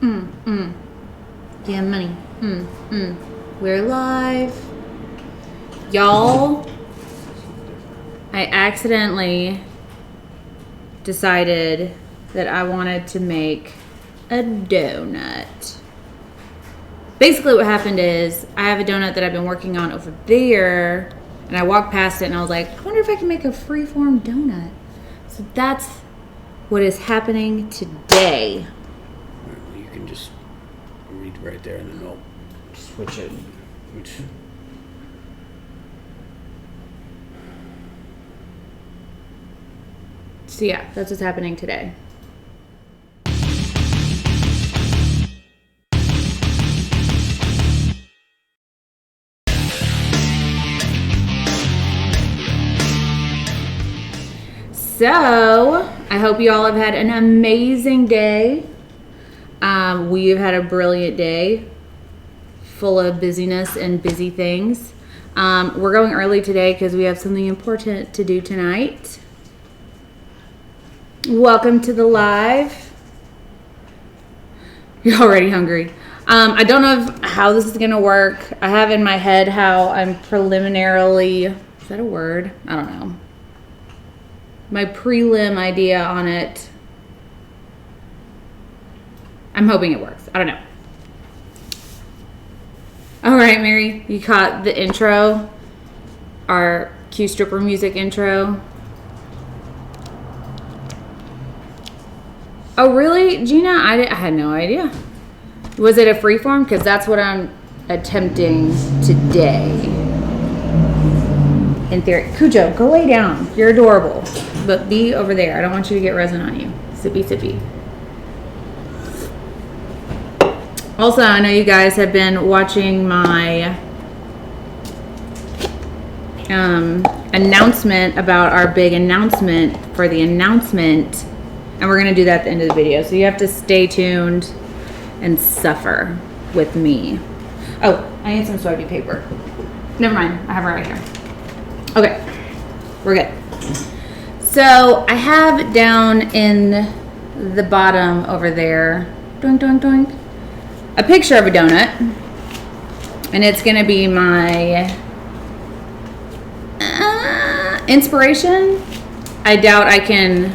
Yeah, money. We're live. Y'all, I accidentally decided that I wanted to make a donut. Basically what happened is I have a donut that I've been working on over there, and I walked past it and I was like, I wonder if I can make a freeform donut. So that's what is happening today. You can just read right there and then I'll switch it. So yeah, that's what's happening today. So, I hope you all have had an amazing day. We have had a brilliant day, full of busyness and busy things. We're going early today because we have something important to do tonight. Welcome to the live. You're already hungry. I don't know how this is going to work. I have in my head how I'm preliminarily, is that a word? I don't know. My prelim idea on it. I'm hoping it works. I don't know. All right, Mary, you caught the intro, our Q stripper music intro. Oh, really, Gina? I had no idea. Was it a freeform? Because that's what I'm attempting today. In theory. Cujo, go lay down. You're adorable. But be over there. I don't want you to get resin on you. Sippy, sippy. Also, I know you guys have been watching my announcement about our big announcement for the announcement. And we're going to do that at the end of the video. So you have to stay tuned and suffer with me. Oh, I need some soybean paper. Never mind. I have it right here. Okay. We're good. So I have down in the bottom over there, doink, doink, doink, a picture of a donut. And it's going to be my inspiration. I doubt I can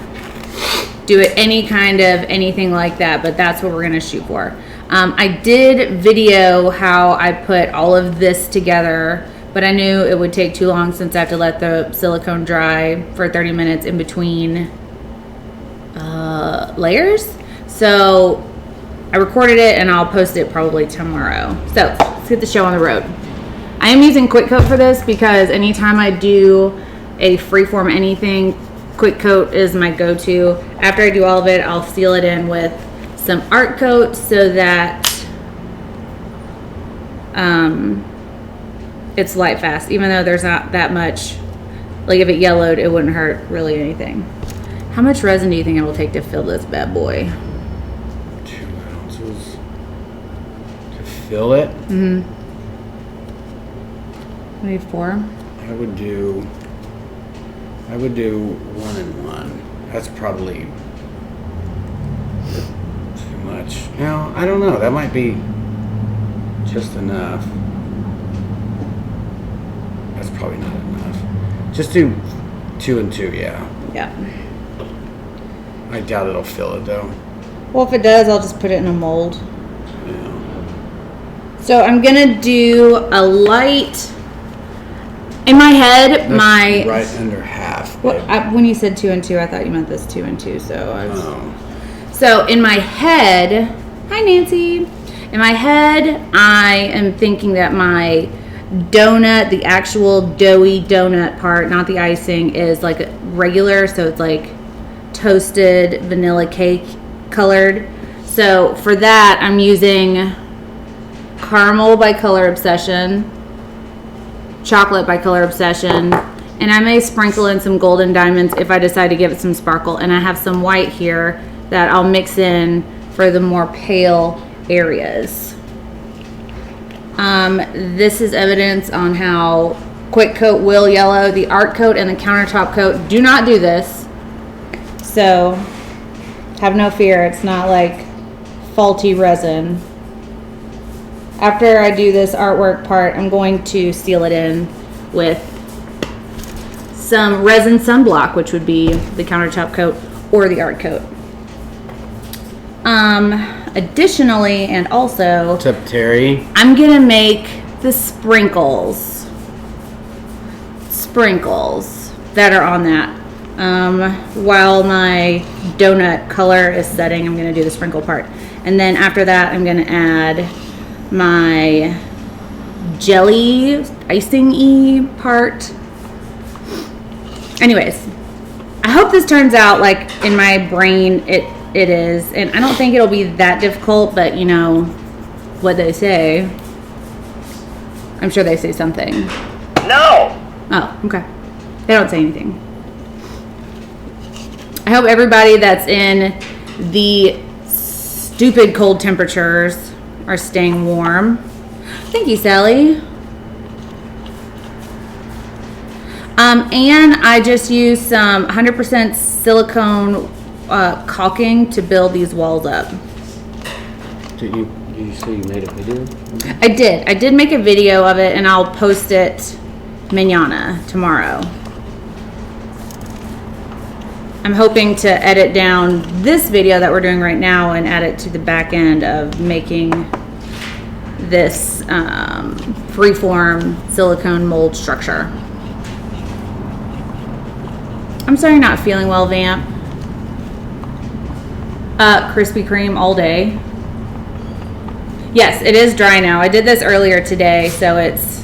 do it any kind of anything like that, but that's what we're going to shoot for. I did video how I put all of this together, but I knew it would take too long since I have to let the silicone dry for 30 minutes in between layers. So I recorded it and I'll post it probably tomorrow. So let's get the show on the road. I am using Quick Coat for this because anytime I do a freeform anything, Quick Coat is my go-to. After I do all of it, I'll seal it in with some art coat so that it's light fast, even though there's not that much. Like if it yellowed, it wouldn't hurt really anything. How much resin do you think it will take to fill this bad boy? 2 ounces to fill it. Maybe 4. I would do 1 and 1. That's probably too much. No, I don't know. That might be just enough. That's probably not enough. Just do 2 and 2, yeah. Yeah. I doubt it'll fill it though. Well, if it does, I'll just put it in a mold. Yeah. So I'm gonna do a light. In my head, That's my right under half. Well, when you said 2 and 2, I thought you meant this 2 and 2. So I was. Oh. So in my head, hi Nancy. In my head, I am thinking that my donut, the actual doughy donut part, not the icing, is like regular. So it's like toasted vanilla cake colored. So for that, I'm using caramel by Color Obsession, chocolate by Color Obsession, and I may sprinkle in some golden diamonds if I decide to give it some sparkle. And I have some white here that I'll mix in for the more pale areas. This is evidence on how Quick Coat will yellow. The art coat and the countertop coat do not do this. So have no fear. It's not like faulty resin. After I do this artwork part, I'm going to seal it in with some resin sunblock, which would be the countertop coat or the art coat. Additionally, and also, What's up, Terry? I'm gonna make the sprinkles that are on that. While my donut color is setting, I'm gonna do the sprinkle part. And then after that, I'm gonna add my jelly icing-y part. Anyways, I hope this turns out like in my brain it is, and I don't think it'll be that difficult, but you know what they say. I'm sure they say something. No! Oh, okay. They don't say anything. I hope everybody that's in the stupid cold temperatures are staying warm. Thank you, Sally. And I just used some 100% silicone caulking to build these walls up. Did you say you made a video? I did make a video of it, and I'll post it mañana, tomorrow. I'm hoping to edit down this video that we're doing right now and add it to the back end of making this freeform silicone mold structure. I'm sorry you're not feeling well, Vamp. Krispy Kreme all day. Yes, it is dry now. I did this earlier today, so it's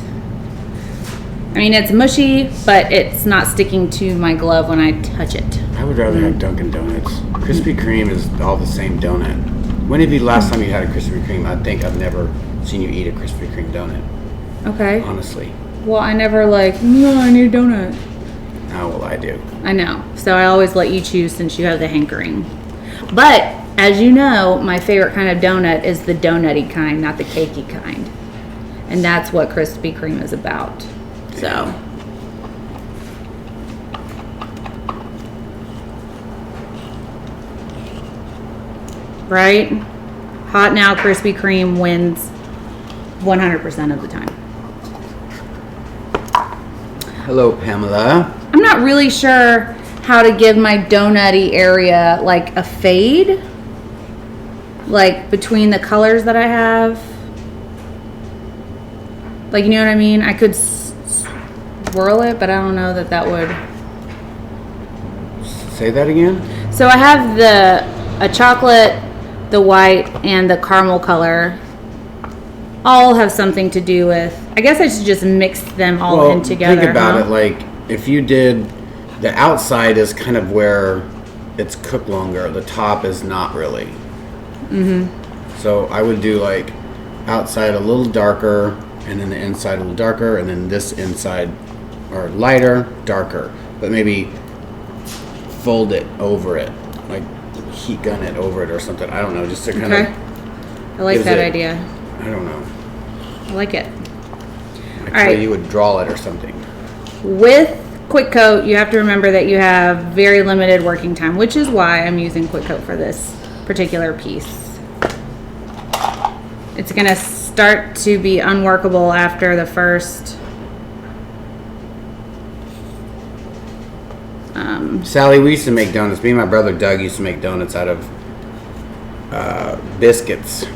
mushy, but it's not sticking to my glove when I touch it. I would rather have Dunkin' Donuts. Krispy Kreme is all the same donut. When have you last time you had a Krispy Kreme? I think I've never seen you eat a Krispy Kreme donut. Okay. Honestly. Well, I never no, I need a donut. Oh, well, I do. I know. So I always let you choose since you have the hankering. But, as you know, my favorite kind of donut is the donutty kind, not the cakey kind. And that's what Krispy Kreme is about. So. Right? Hot now, Krispy Kreme wins 100% of the time. Hello, Pamela. I'm not really sure how to give my donutty area like a fade, like between the colors that I have. Like, you know what I mean? I could swirl it, but I don't know that would. Say that again? So I have a chocolate, the white, and the caramel color. All have something to do with. I guess I should just mix them all in together. Think about it like if you did, the outside is kind of where it's cooked longer. The top is not really. Mm-hmm. So I would do like outside a little darker, and then the inside a little darker, and then this inside or lighter, darker. But maybe fold it over it, like heat gun it over it or something. I don't know, just to kind of. I like that idea. I don't know. I like it. Actually, you would draw it or something. With Quick Coat, you have to remember that you have very limited working time, which is why I'm using Quick Coat for this particular piece. It's going to start to be unworkable after the first. Sally, we used to make donuts. Me and my brother Doug used to make donuts out of biscuits.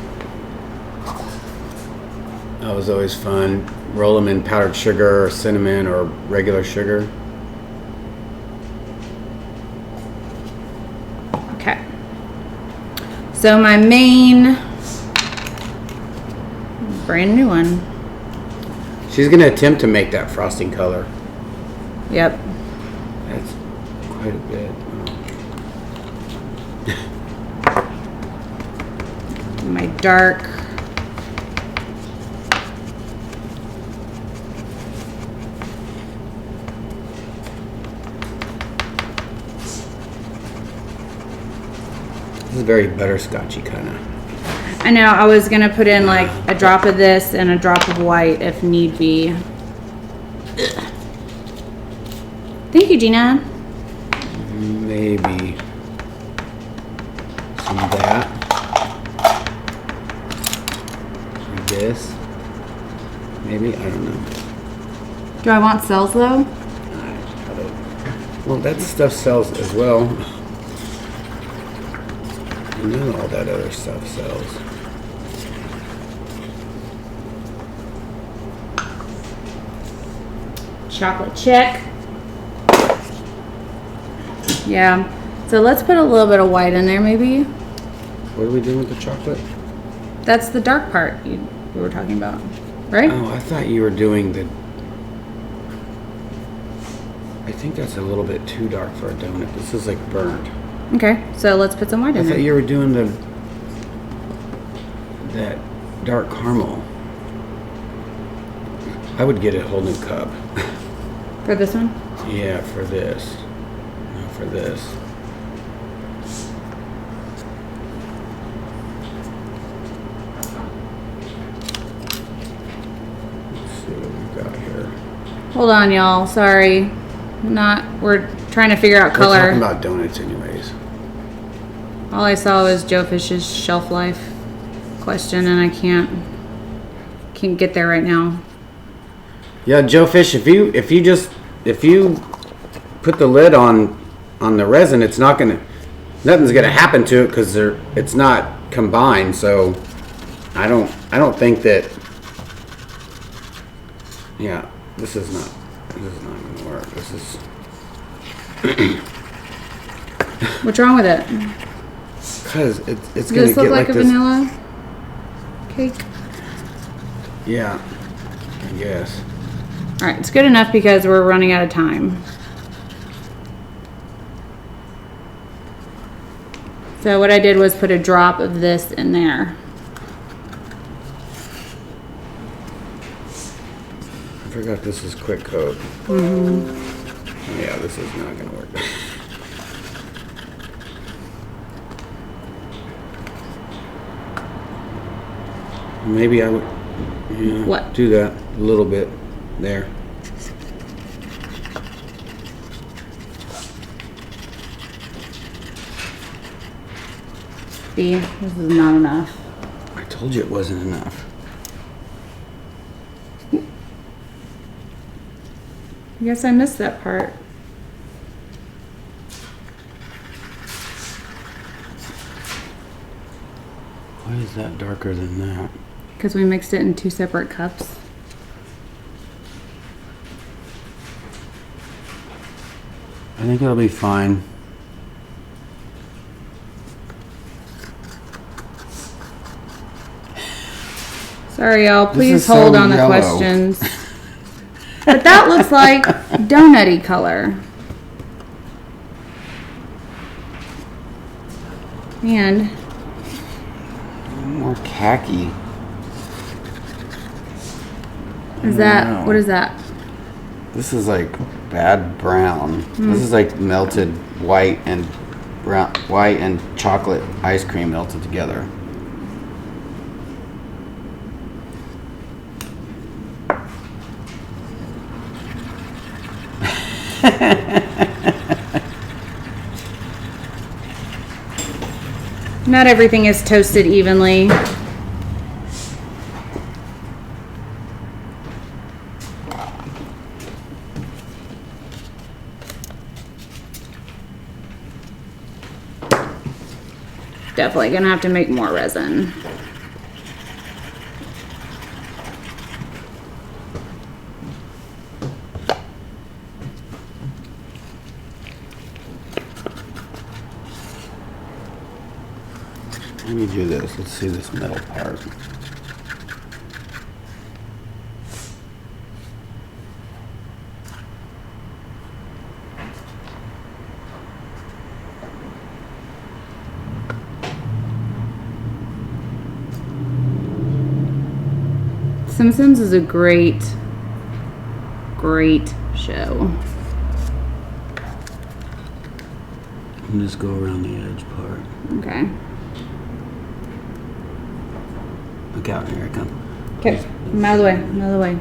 That was always fun. Roll them in powdered sugar or cinnamon or regular sugar. Okay. So my main brand new one. She's going to attempt to make that frosting color. Yep. That's quite a bit. My dark. This is very butterscotchy kind of. I know, I was going to put in like a drop of this and a drop of white if need be. Thank you, Gina. Maybe some of that. Maybe, I don't know. Do I want cells though? Well, that stuff sells as well. And then all that other stuff sells. Chocolate check. Yeah. So let's put a little bit of white in there maybe. What are we doing with the chocolate? That's the dark part you were talking about, right? Oh, I thought you were doing the... I think that's a little bit too dark for a donut. This is like burnt. Okay, so let's put some white I in thought there. you were doing that dark caramel. I would get a whole new cup. For this one? Yeah, for this. No, for this. Let's see what we've got here. Hold on, y'all. Sorry. We're trying to figure out We're color. talking about donuts anyways. All I saw was Joe Fish's shelf life question, and I can't get there right now. Yeah, Joe Fish, if you put the lid on the resin, it's not gonna, nothing's gonna happen to it because it's not combined. So I don't think that. Yeah, this is not gonna work. This is. What's wrong with it? Because it's Does gonna this get look like a this. vanilla cake? Yeah, I guess. All right, it's good enough because we're running out of time. So what I did was put a drop of this in there. I forgot this is quick code. Mm-hmm. Yeah, this is not gonna work. Maybe I would, yeah, What? do that a little bit there. See, this is not enough. I told you it wasn't enough. I guess I missed that part. Why is that darker than that? Because we mixed it in 2 separate cups. I think it'll be fine. Sorry, y'all. This Please is so hold on the yellow. questions. But that looks like donut-y color. And More khaki. is that, No. what is that? This is like bad brown. This is like melted white and chocolate ice cream melted together. Not everything is toasted evenly. Definitely gonna have to make more resin. Let me do this. Let's see this metal part. Simpsons is a great show. And just go around the edge part. Okay. Look out, here I come. Okay. I'm out of the way. I'm out of the way.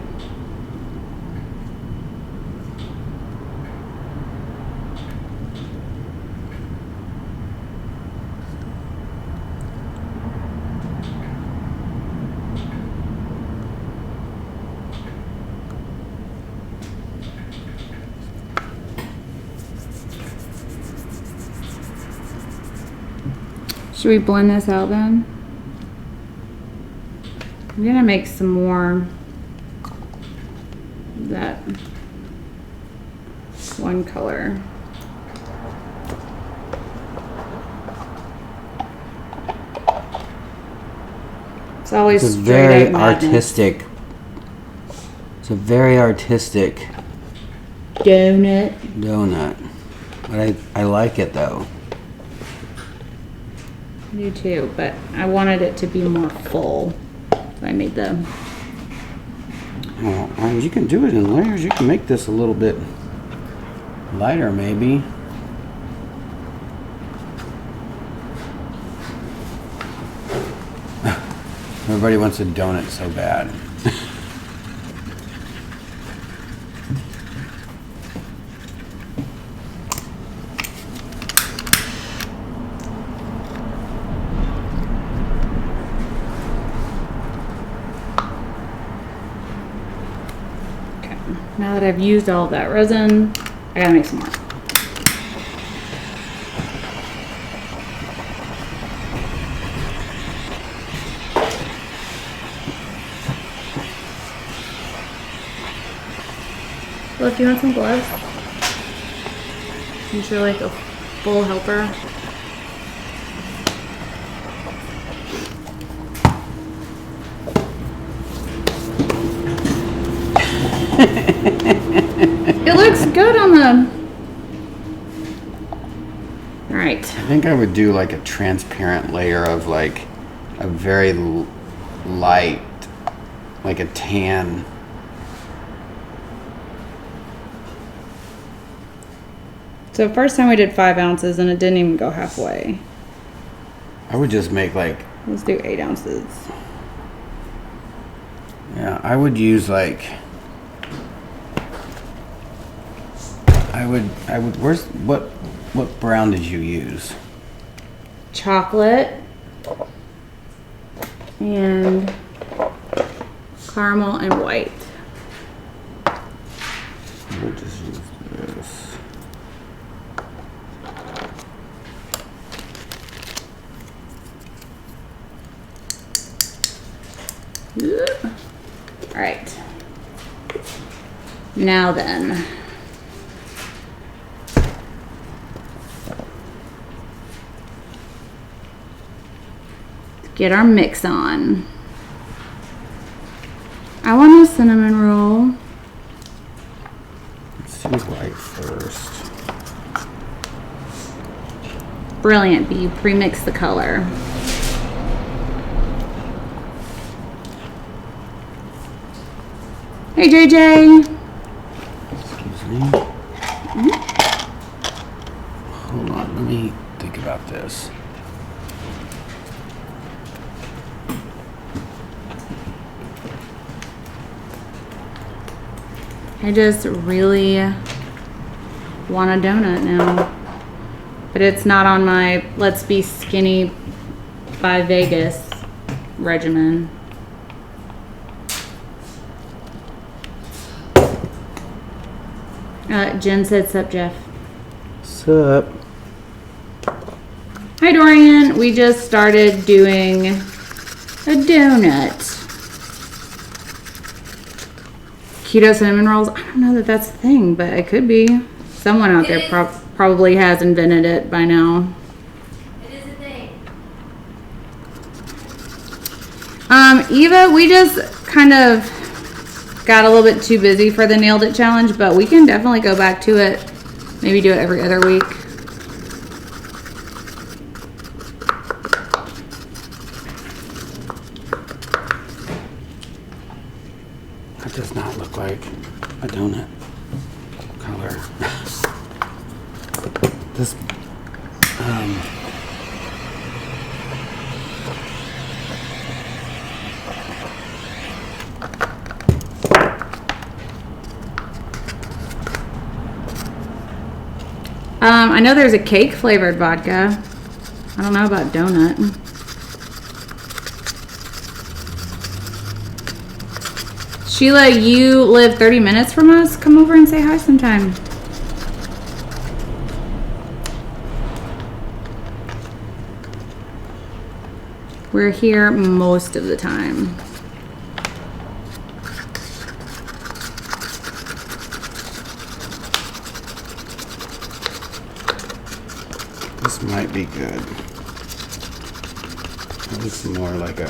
Should we blend this out then? I'm gonna make some more of that one color. It's always It's a straight very up madness. artistic. It's a very artistic donut. But I like it though. I do too, but I wanted it to be more full. So I made the... Well, and you can do it in layers. You can make this a little bit lighter maybe. Everybody wants a donut so bad. Okay. Now that I've used all of that resin, I gotta make some more. Look, do you want some gloves? Since you're like a full helper. It looks good on the... Alright. I think I would do like a transparent layer of like a very light, like a tan. So first time we did 5 ounces and it didn't even go halfway. I would just make like, Let's do 8 ounces. yeah, I would use like, I would, what brown did you use? Chocolate and caramel and white. I would just use this. All right. Now then. Get our mix on. I want a cinnamon roll. Let's do white first. Brilliant, but you pre-mix the color. Hey, JJ. Excuse me. Hold on, let me think about this. I just really want a donut now. But it's not on my let's be skinny by Vegas regimen. Jen said, sup, Jeff. Sup? Hi, Dorian. We just started doing a donut. Keto cinnamon rolls. I don't know that that's a thing, but it could be. Someone out there probably has invented it by now. It is a thing. Eva, we just kind of got a little bit too busy for the Nailed It challenge, but we can definitely go back to it. Maybe do it every other week. That does not look like a donut color. This, I know there's a cake flavored vodka. I don't know about donut. Sheila, you live 30 minutes from us? Come over and say hi sometime. We're here most of the time. This might be good. It looks more like a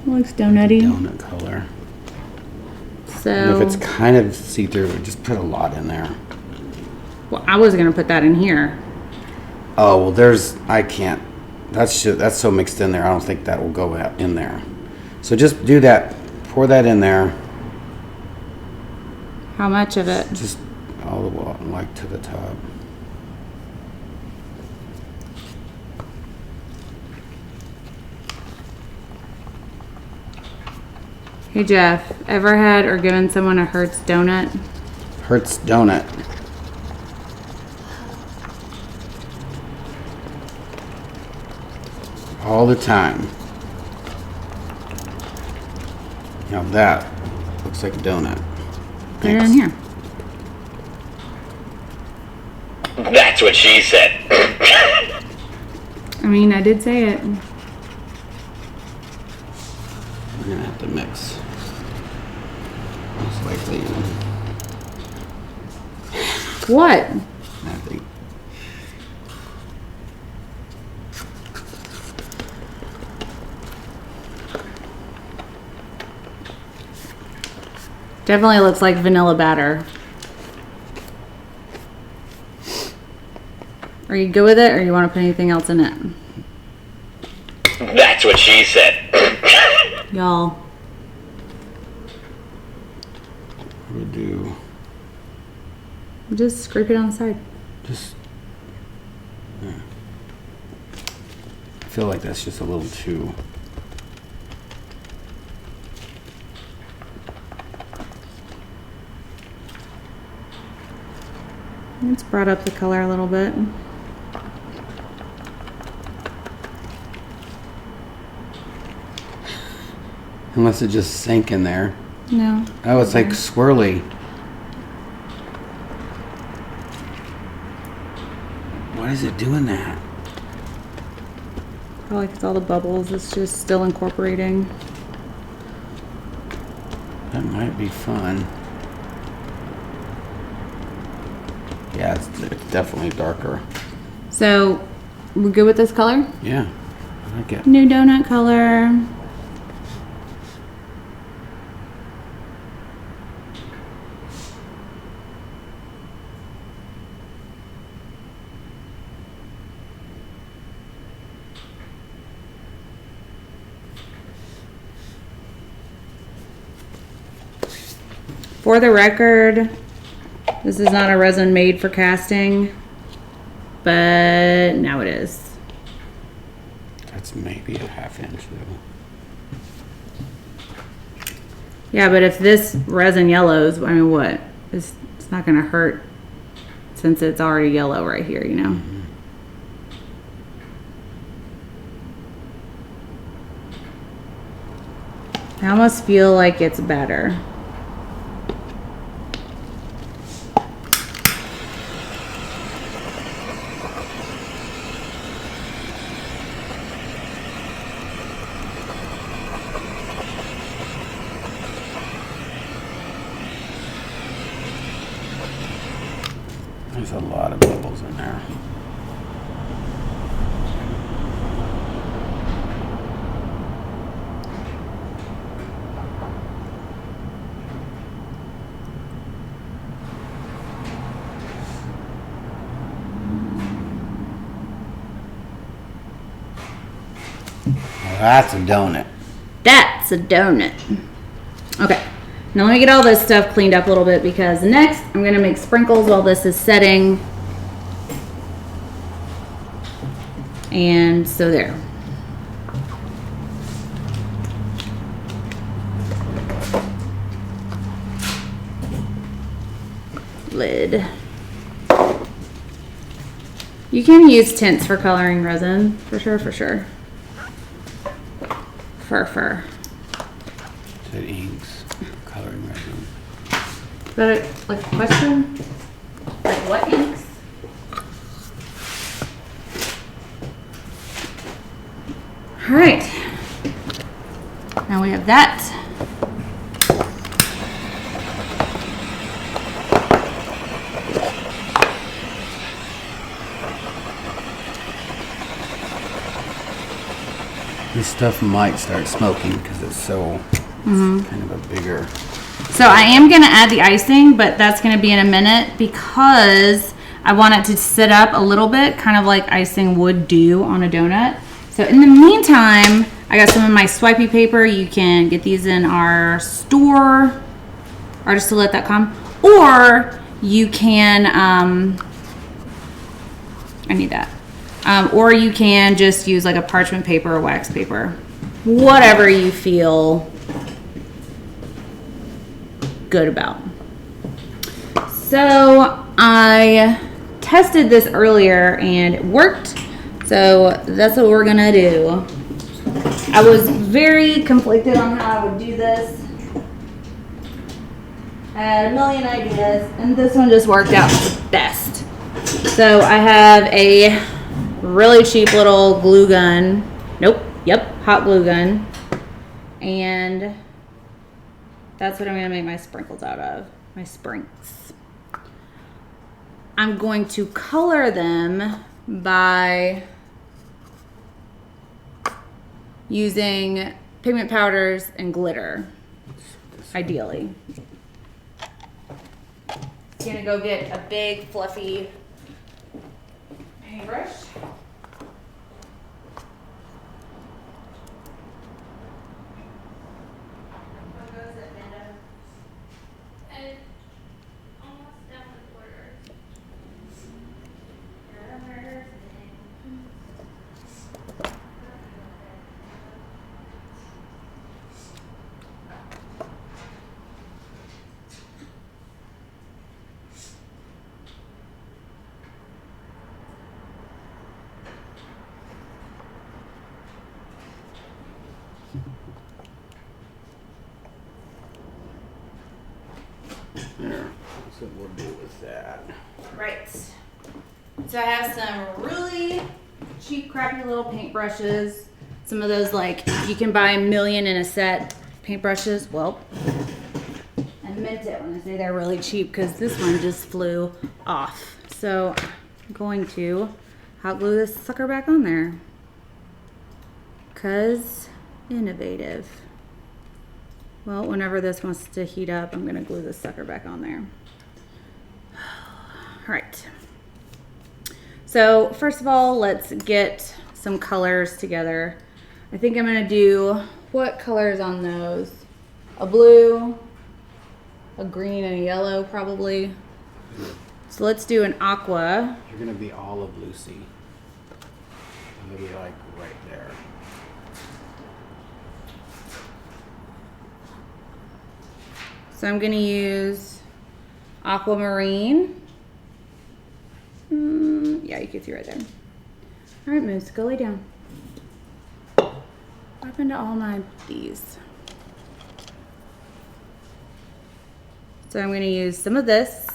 Looks donutty. donut color. So And if it's kind of see-through, just put a lot in there. well, I was gonna put that in here. Oh, well, I can't. That's so mixed in there. I don't think that will go out in there. So just do that. Pour that in there. How much of it? Just all the way, like to the top. Hey Jeff, ever had or given someone a Hertz donut? Hertz donut. All the time. Now that looks like a donut. Put it in here. That's what she said. I mean, I did say it. We're gonna have to mix. Most likely, What? nothing. Definitely looks like vanilla batter. Are you good with it, or you want to put anything else in it? That's what she said. Y'all. We'll do Just scrape it on the side. just. Yeah. I feel like that's just a little too. It's brought up the color a little bit. Unless it just sank in there. No. Oh, it's like swirly. Why is it doing that? Probably because all the bubbles, it's just still incorporating. That might be fun. Yeah, it's definitely darker. So, we're good with this color? Yeah, I like it. New donut color. For the record, this is not a resin made for casting, but now it is. That's maybe a ½ inch though. Yeah, but if this resin yellows, I mean, what? It's not gonna hurt since it's already yellow right here, you know? I almost feel like it's better. There's a lot of bubbles in there. Well, that's a donut. That's a donut. Okay, now let me get all this stuff cleaned up a little bit because next I'm gonna make sprinkles while this is setting. And so there. Lid. You can use tints for coloring resin, for sure, for sure. Fur. It inks, coloring resin. Is that like a question? Like what inks? All right. Now we have that. This stuff might start smoking because it's so it's kind of a bigger. So I am going to add the icing, but that's going to be in a minute because I want it to sit up a little bit, kind of like icing would do on a donut. So in the meantime, I got some of my swipey paper. You can get these in our store, artisttolit.com, or you can, I need that. Or you can just use like a parchment paper or wax paper. Whatever you feel good about. So I tested this earlier and it worked. So that's what we're gonna do. I was very conflicted on how I would do this. I had a million ideas and this one just worked out the best. So I have a really cheap little glue gun. Hot glue gun. And that's what I'm gonna make my sprinkles out of. My sprinkles. I'm going to color them by using pigment powders and glitter, ideally. Gonna go get a big fluffy paintbrush. Almost done with order. There. That's what we'll do with that. Right. So I have some really cheap, crappy little paintbrushes. Some of those, like, you can buy a million in a set paintbrushes. Well, I meant it when I say they're really cheap because this one just flew off. So I'm going to hot glue this sucker back on there. Because innovative. Well, whenever this wants to heat up, I'm gonna glue this sucker back on there. All right. So first of all, let's get some colors together. I think I'm gonna do, what colors on those? A blue, a green, and a yellow probably. So let's do an aqua. You're gonna be all of Lucy. I'm gonna be like right there. So I'm gonna use aquamarine. Yeah, you can see right there. All right, Moose, go lay down. What happened to all my these? So I'm gonna use some of this.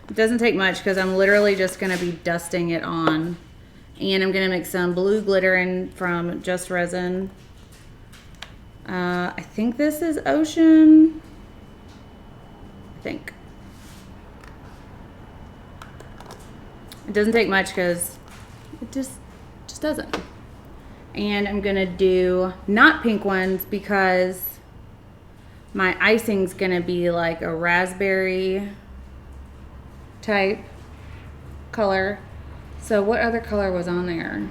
It doesn't take much because I'm literally just gonna be dusting it on. And I'm gonna mix some blue glitter in from Just Resin. I think this is Ocean. I think. It doesn't take much because it just doesn't. And I'm gonna do not pink ones because my icing's gonna be like a raspberry type color. So what other color was on there?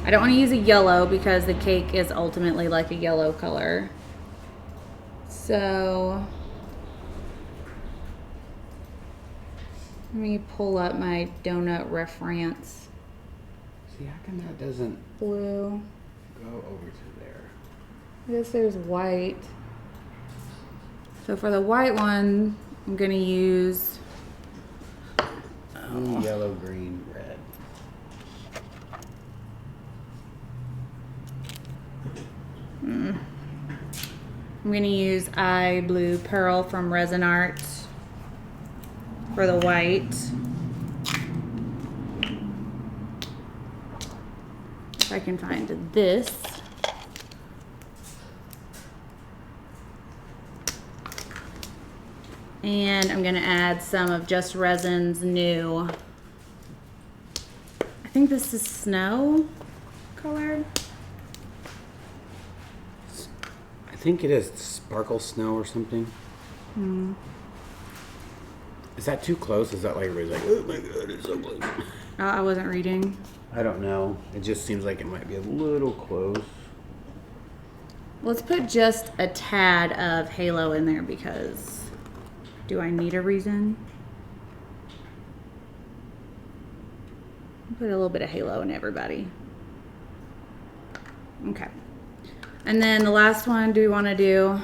I don't want to use a yellow because the cake is ultimately like a yellow color. So let me pull up my donut reference. See, how come that doesn't Blue. go over to there? I guess there's white. So for the white one, I'm gonna use Blue, yellow, green, red. I'm gonna use Eye Blue Pearl from Resin Art for the white. if I can find this. And I'm gonna add some of Just Resin's new, I think this is snow color. I think it is Sparkle Snow or something. Is that too close? Is that like everybody's like, oh my god, it's so close? I wasn't reading. I don't know. It just seems like it might be a little close. Let's put just a tad of halo in there because do I need a reason? Put a little bit of halo in everybody. Okay. And then the last one, do we want to do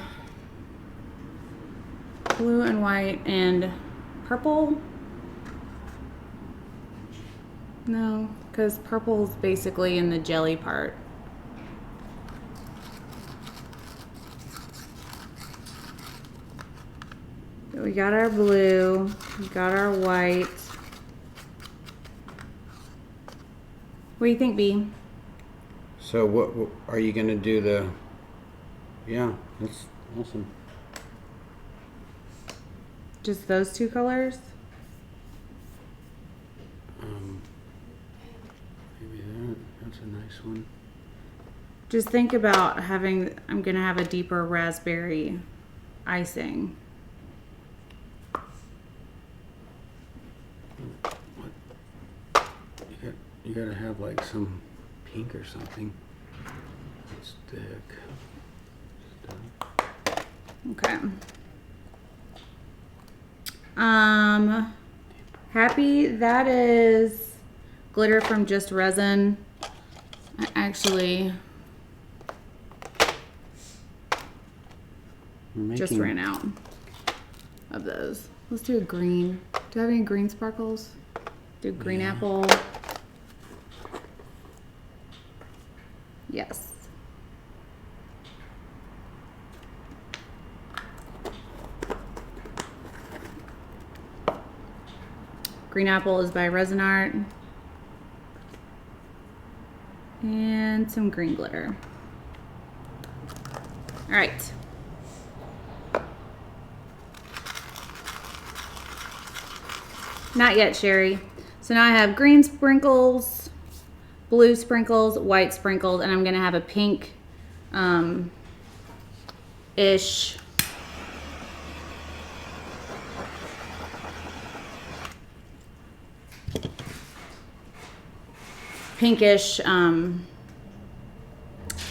blue and white and purple? No, because purple's basically in the jelly part. So we got our blue, we got our white. What do you think, B? So what are you gonna do? Yeah, that's awesome. Just those two colors? Maybe that's a nice one. Just think about having, I'm gonna have a deeper raspberry icing. You gotta have like some pink or something. Stick. Okay. Happy, that is glitter from Just Resin. I actually just ran out of those. Let's do a green. Do I have any green sparkles? Do green apple. Yes. Green apple is by Resin Art. And some green glitter. All right. Not yet, Sherry. So now I have green sprinkles, blue sprinkles, white sprinkles, and I'm gonna have a pink ish pinkish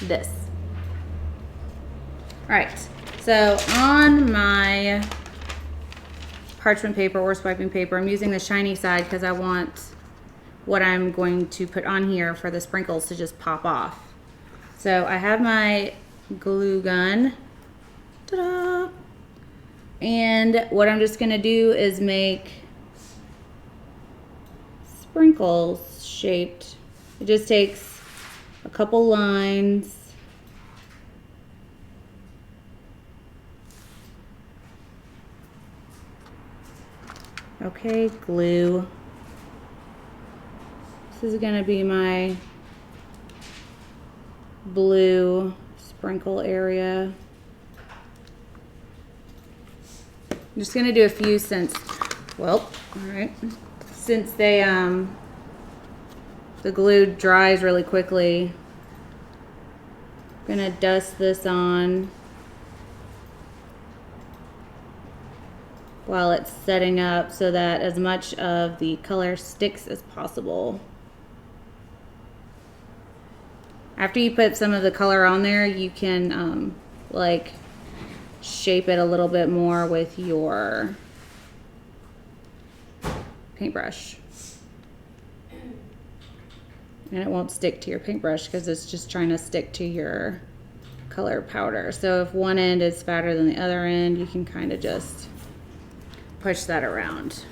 this. All right, so on my parchment paper or swiping paper, I'm using the shiny side because I want what I'm going to put on here for the sprinkles to just pop off. So I have my glue gun. Ta-da! And what I'm just gonna do is make sprinkles shaped. It just takes a couple lines. Okay, glue. This is gonna be my blue sprinkle area. I'm just gonna do a few since, well, all right. Since they, the glue dries really quickly. I'm gonna dust this on while it's setting up so that as much of the color sticks as possible. After you put some of the color on there, you can like shape it a little bit more with your paintbrush. And it won't stick to your paintbrush because it's just trying to stick to your color powder. So if one end is fatter than the other end, you can kind of just push that around.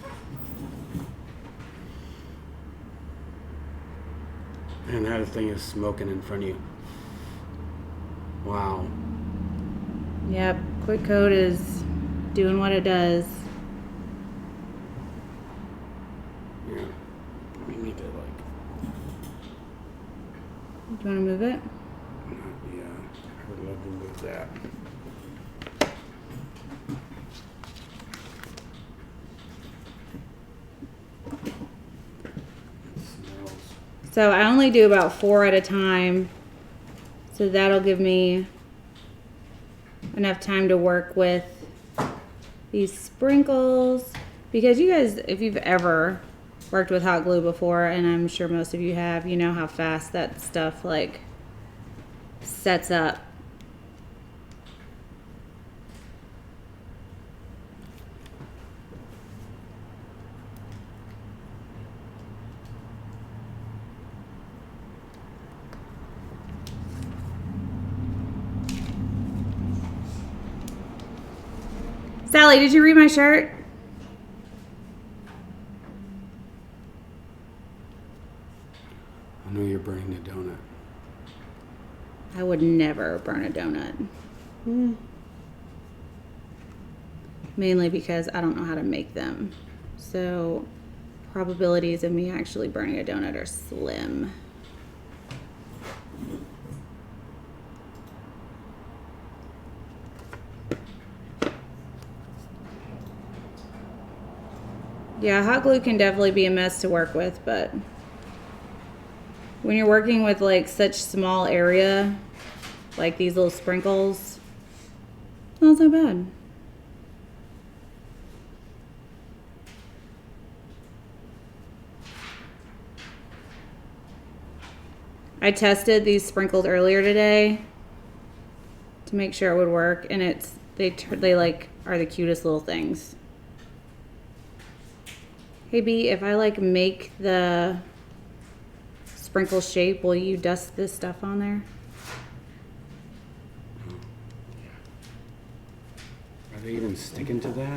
And that thing is smoking in front of you. Wow. Yep, Quick Coat is doing what it does. Yeah. We need to like. Do you want to move it? Yeah, I would love to move that. It smells. So I only do about 4 at a time. So that'll give me enough time to work with these sprinkles. Because you guys, if you've ever worked with hot glue before, and I'm sure most of you have, you know how fast that stuff like sets up. Sally, did you read my shirt? I know you're burning the donut. I would never burn a donut. Mainly because I don't know how to make them. So probabilities of me actually burning a donut are slim. Yeah, hot glue can definitely be a mess to work with, but when you're working with like such small area, like these little sprinkles, not so bad. I tested these sprinkles earlier today to make sure it would work, and they like are the cutest little things. Hey B, if I like make the sprinkle shape, will you dust this stuff on there? Are they even sticking to that? Yeah,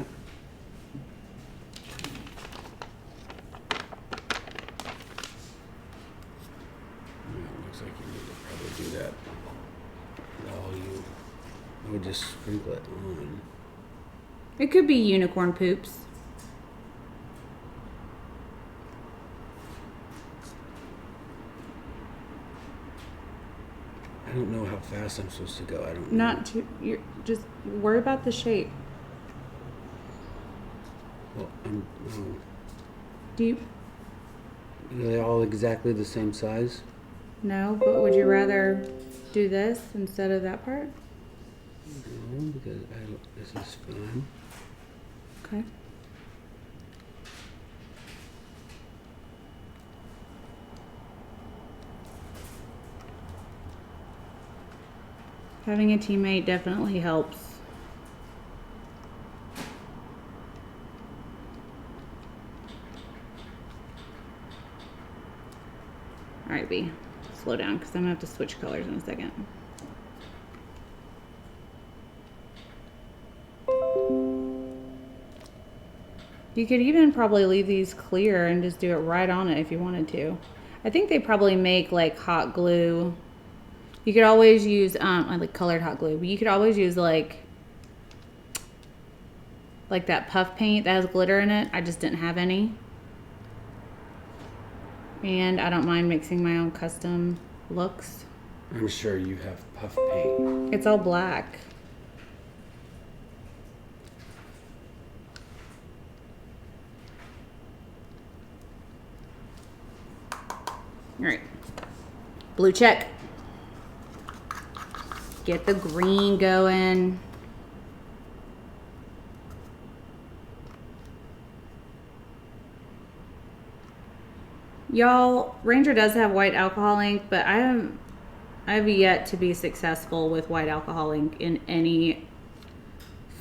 it looks like you need to probably do that. While you would just sprinkle it on. It could be unicorn poops. I don't know how fast I'm supposed to go. I don't know. Not too. You're just worry about the shape. Well, Do you? are they all exactly the same size? No, but would you rather do this instead of that part? No, because this is fine. Okay. Having a teammate definitely helps. All right, B, slow down because I'm gonna have to switch colors in a second. You could even probably leave these clear and just do it right on it if you wanted to. I think they probably make like hot glue. You could always use like colored hot glue, but you could always use like that puff paint that has glitter in it. I just didn't have any. And I don't mind mixing my own custom looks. I'm sure you have puff paint. It's all black. All right, blue check. Get the green going. Y'all, Ranger does have white alcohol ink, but I have yet to be successful with white alcohol ink in any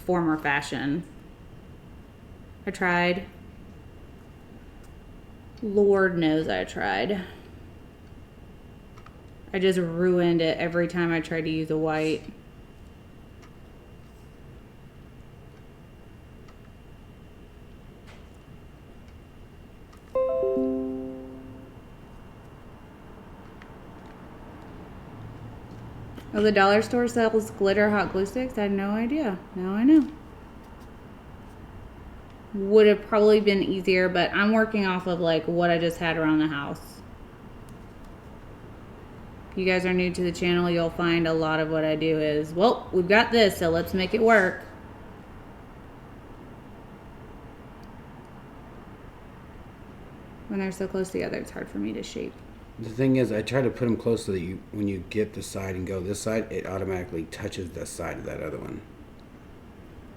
form or fashion. I tried. Lord knows I tried. I just ruined it every time I tried to use a white. Oh, the dollar store sells glitter hot glue sticks? I had no idea. Now I know. Would have probably been easier, but I'm working off of like what I just had around the house. If you guys are new to the channel, you'll find a lot of what I do is, well, we've got this, so let's make it work. When they're so close together, it's hard for me to shape. The thing is, I try to put them close so that when you get the side and go this side, it automatically touches the side of that other one.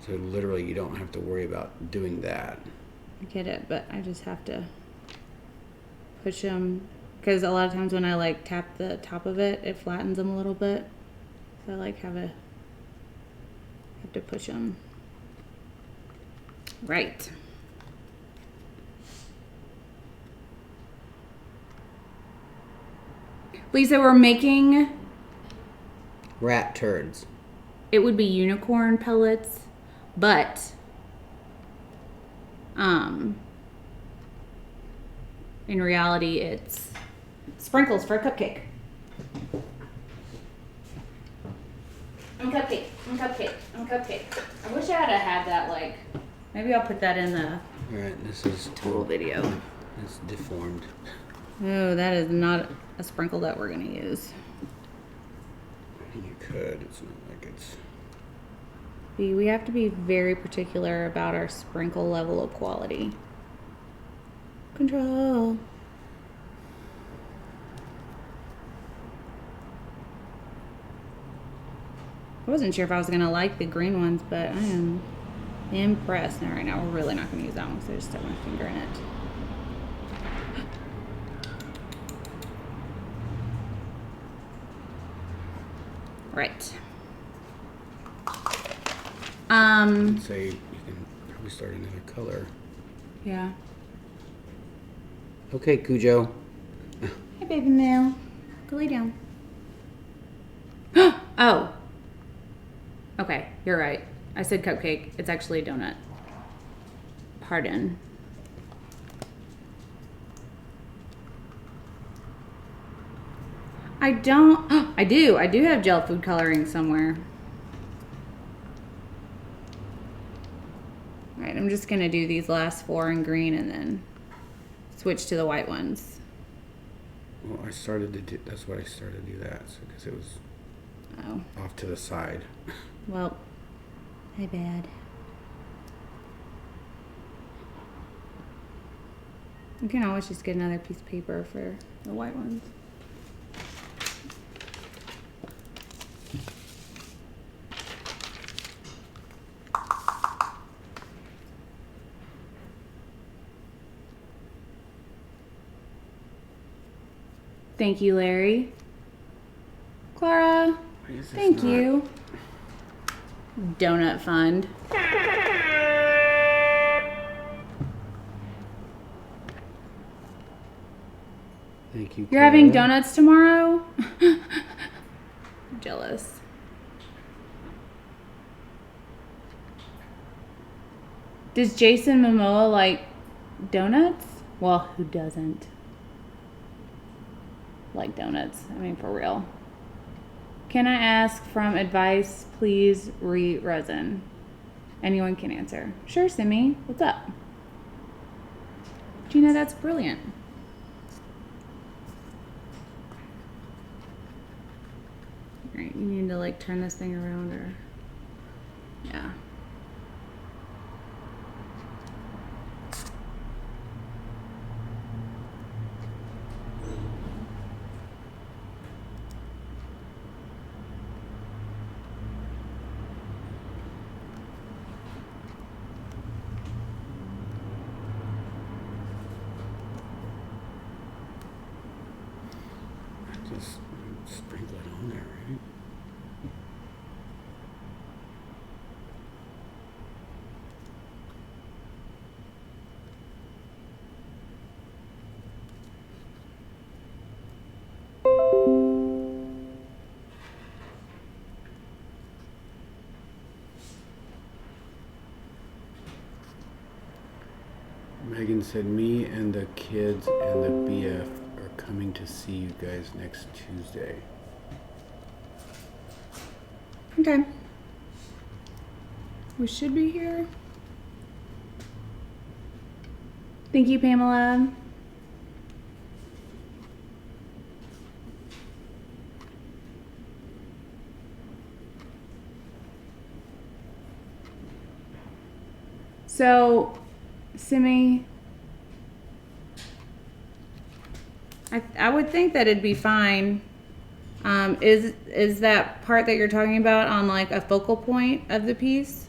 So literally, you don't have to worry about doing that. I get it, but I just have to push them. Because a lot of times when I like tap the top of it, it flattens them a little bit. So I like have to push them. Right. Lisa, we're making, Rat turds. it would be unicorn pellets, but in reality it's sprinkles for a cupcake. I'm cupcake. I wish I had that, like, maybe I'll put that in the Alright, this is tool video. It's deformed. Oh, that is not a sprinkle that we're gonna use. You could. It's not like it's. We have to be very particular about our sprinkle level of quality. Control. I wasn't sure if I was gonna like the green ones, but I am impressed. Now, right now, we're really not gonna use that one because I just stuck my finger in it. Right. I'd say you can probably start another color. Yeah. Okay, Cujo. Hey, baby Mel. Go lay down. Oh. Okay, you're right. I said cupcake. It's actually a donut. Pardon. I don't. I do. I do have gel food coloring somewhere. All right, I'm just going to do these last 4 in green and then switch to the white ones. Well, I started to do. That's why I started to do that. So because it was Oh, off to the side. well, my bad. You can always just get another piece of paper for the white ones. Thank you, Larry. Clara, Why is this thank not- you. Donut fund. Thank you. You're having Clara. donuts tomorrow? Jealous. Does Jason Momoa like donuts? Well, who doesn't like donuts? I mean, for real. Can I ask from advice, please, Resin? Anyone can answer. Sure, Simi. What's up? Gina, that's brilliant. Alright, you need to like turn this thing around or... Yeah. Just sprinkle it on there, right? Megan said, me and the kids and the BF are coming to see you guys next Tuesday. Okay. We should be here. Thank you, Pamela. So, Simi, I would think that it'd be fine. Is that part that you're talking about on like a focal point of the piece?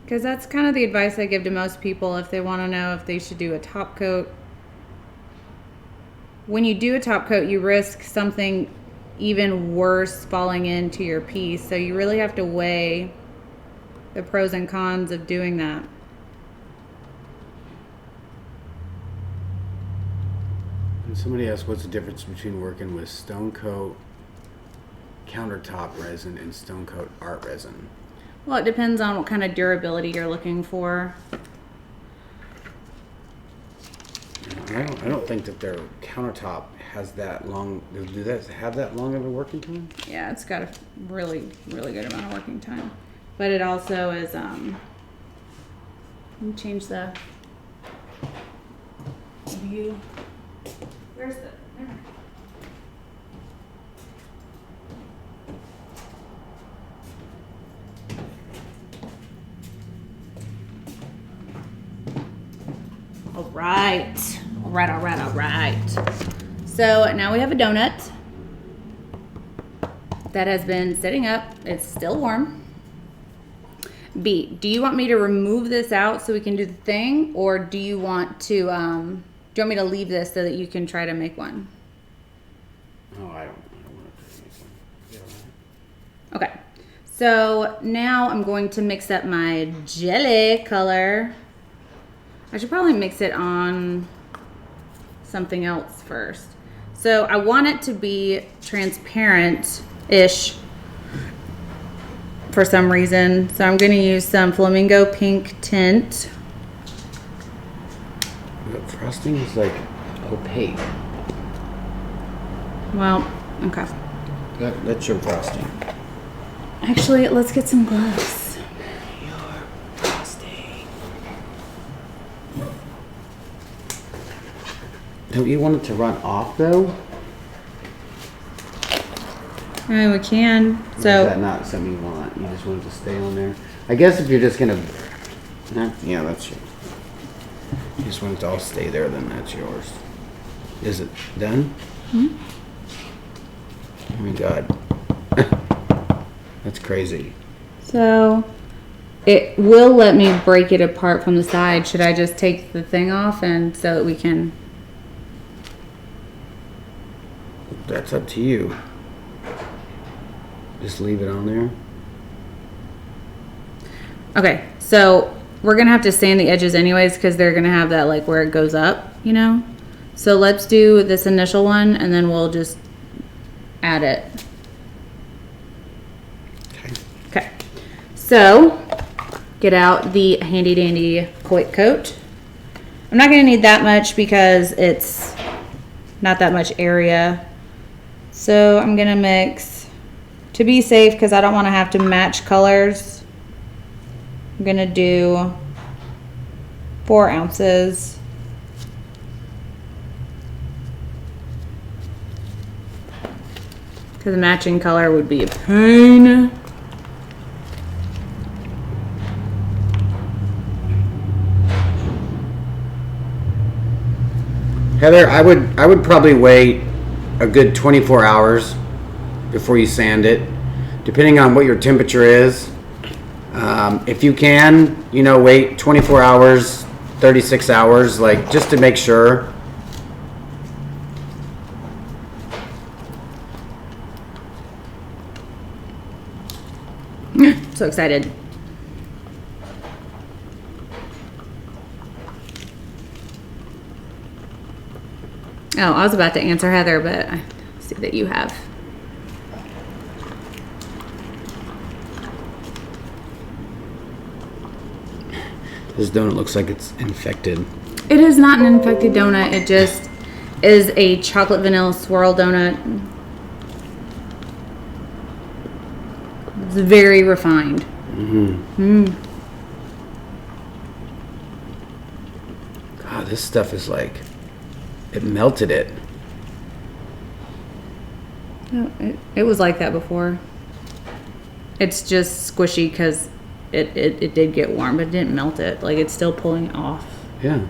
Because that's kind of the advice I give to most people if they want to know if they should do a top coat. When you do a top coat, you risk something even worse falling into your piece. So you really have to weigh the pros and cons of doing that. And somebody asked what's the difference between working with stone coat countertop resin and stone coat art resin. Well, it depends on what kind of durability you're looking for. I don't think that their countertop has that long. Do that have that long of a working time? Yeah, it's got a really, really good amount of working time. But it also is, let me change the view. Where's the, there. All right. All right, all right, all right. So now we have a donut that has been sitting up. It's still warm. B, do you want me to remove this out so we can do the thing? Or do you want to, do you want me to leave this so that you can try to make one? Oh, I don't want to make one. Yeah, all right. Okay. So now I'm going to mix up my jelly color. I should probably mix it on something else first. So I want it to be transparent-ish for some reason. So I'm going to use some flamingo pink tint. The frosting is like opaque. Well, okay. That's your frosting. Actually, let's get some gloves. Don't you want it to run off though? I mean, we can. Or So is that not something you want? You just want it to stay on there? I guess if you're just gonna, yeah, that's your. You just want it to all stay there, then that's yours. Is it done? Mm-hmm. Oh my god, that's crazy. So it will let me break it apart from the side. Should I just take the thing off and so that we can? That's up to you. Just leave it on there. Okay, so we're gonna have to sand the edges anyways because they're gonna have that like where it goes up, you know? So let's do this initial one and then we'll just add it. Okay. Okay, so get out the handy dandy quick coat. I'm not gonna need that much because it's not that much area. So I'm gonna mix, to be safe because I don't want to have to match colors, I'm gonna do 4 ounces. Because the matching color would be a pain. Heather, I would probably wait a good 24 hours before you sand it, depending on what your temperature is. If you can, wait 24 hours, 36 hours, like just to make sure. So excited. Oh, I was about to answer Heather, but I see that you have. This donut looks like it's infected. It is not an infected donut. It just is a chocolate vanilla swirl donut. It's very refined. God, this stuff is like, it melted it. No, it was like that before. It's just squishy because it did get warm, but it didn't melt it. Like, it's still pulling it off. Yeah.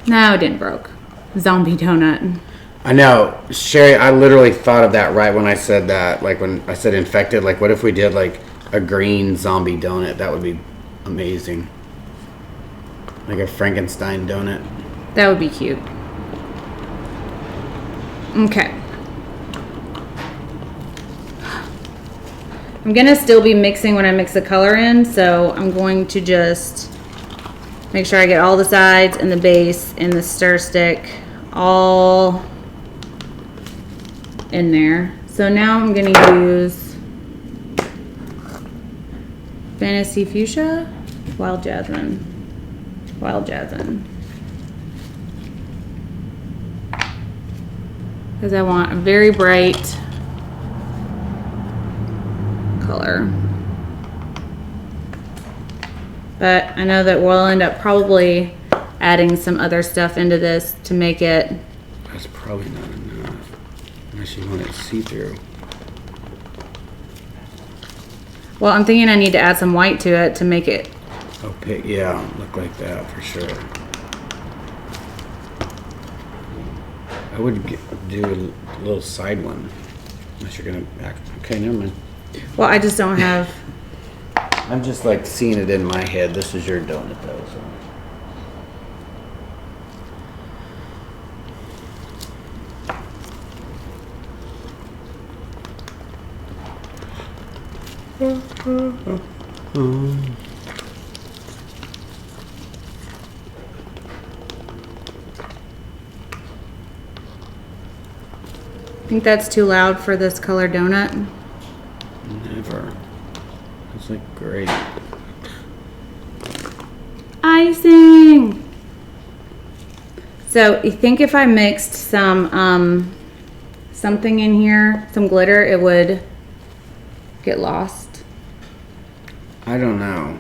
No, it didn't broke. Zombie donut. I know, Sherry, I literally thought of that right when I said that. Like, when I said infected, like, what if we did, like, a green zombie donut? That would be amazing. Like a Frankenstein donut. That would be cute. Okay. I'm going to still be mixing when I mix the color in, so I'm going to just make sure I get all the sides and the base and the stir stick all in there. So now I'm going to use Fantasy Fuchsia, Wild Jasmine. Because I want a very bright color. But I know that we'll end up probably adding some other stuff into this to make it. That's probably not enough. Unless you want it see-through. Well, I'm thinking I need to add some white to it to make it. Okay, yeah, look like that for sure. I would do a little side one. Unless you're gonna act. Okay, never mind. Well, I just don't have. I'm just like seeing it in my head. This is your donut though, so. I think that's too loud for this color donut. Never. It's like great. Icing. So you think if I mixed some something in here, some glitter, it would get lost? I don't know.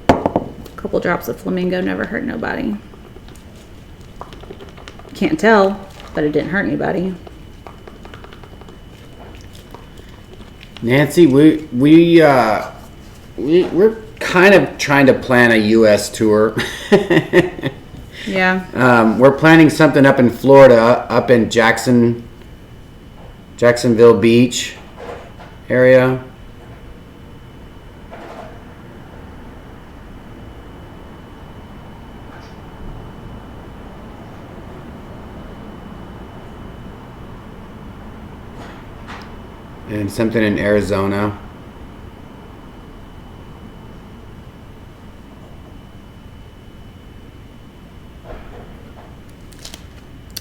A couple drops of flamingo never hurt nobody. Can't tell, but it didn't hurt anybody. Nancy, we're kind of trying to plan a U.S. tour. Yeah. We're planning something up in Florida, up in Jacksonville Beach area. And something in Arizona.